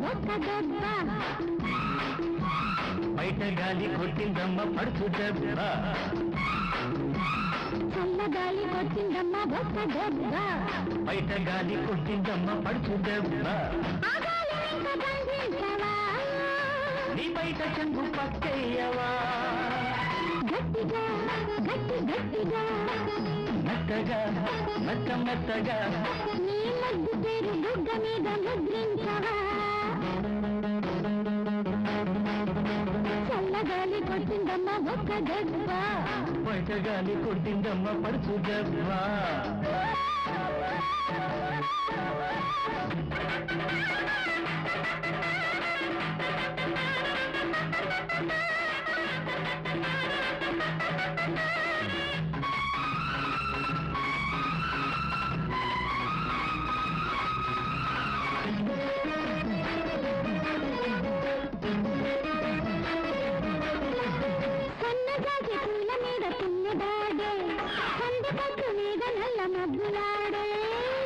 ఒక్క దెబ్బ బయట గాలి కొట్టిందమ్మ పడుచు దెబ్బ చల్లగాలి కొట్టిందమ్మ ఒక్క దెబ్బ బయట గాలి కొట్టిందమ్మ పడుచు దెబ్బ నీ బయట చెంగు పక్కయ్యవా గట్టిగా గట్టి గట్టిగా మెత్తగా మెత్త మెత్తగా నీ మధ్య పేరు బుగ్గ మీద ముద్రించవా చల్లగాలి కొట్టిందమ్మ ఒక్క దెబ్బ బయట గాలి కొట్టిందమ్మ పడుచు దెబ్బ సన్నజాజి పూల మీద పున్నదాడే సందపట్టు మీద నల్ల మబ్బులాడే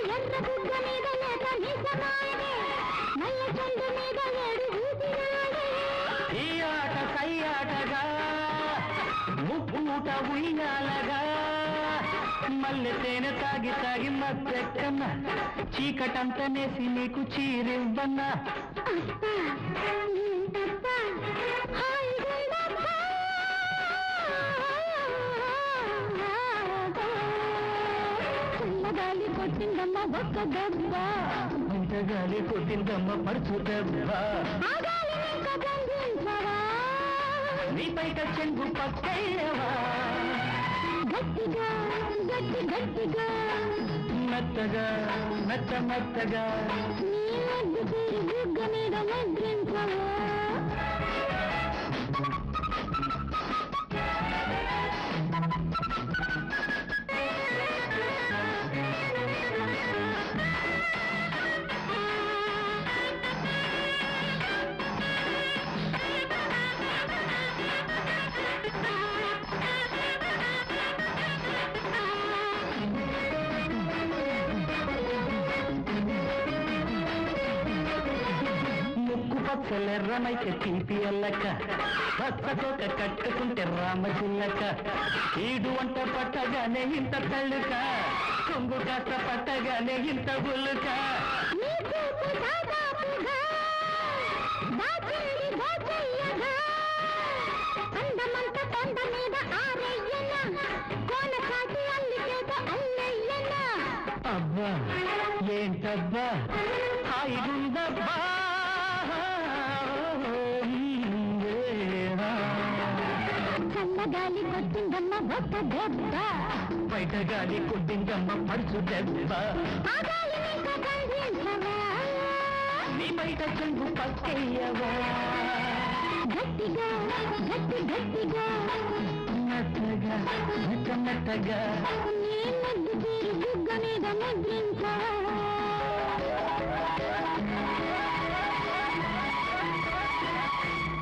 ఎర్ర బుగ్గ మీద లేత నిజమాడే నల్ల చండు మీద ఏడు ఊపిరాడే ఈ ఆట సయ్యాటగా ముప్పూట ఉయ్యాలగా మల్లె తేనె తాగి తాగి మత్తెక్కన్న చీకటంతా నేసి నీకు చీరివ్వన్నా చల్లగాలి కొట్టిందమ్మ ఒక్క దెబ్బ బయట గాలి కొట్టిందమ్మ పడుచు దెబ్బ నీ బయట చెంగు పక్కయ్యవా గట్టిగా గట్టి గట్టిగా మెత్తగా మెత్త మెత్తగా నీ మధ్య పేరు బుగ్గ మీద ముద్రించవా పచ్చలెర్రమైతే తీపి అల్లక పచ్చకొక కట్టుకుంటే రామచిల్లక ఈడు వంట పట్టగానే ఇంత తల్లుక కొంగు కాస్త పట్టగానే ఇంత బుల్లుక అబ్బా ఏంటబ్బా హాయిగుందబ్బా చల్లగాలి కొట్టిందమ్మ ఒక్క దెబ్బ బయట గాలి కొట్టిందమ్మ పడుచు దెబ్బ నీ బయట చెంగు పక్కయ్యవా గట్టిగా గట్టి గట్టిగా మెత్తగా మెత్త మెత్తగా నీ మధ్య పేరు బుగ్గ మీద ముద్రించవా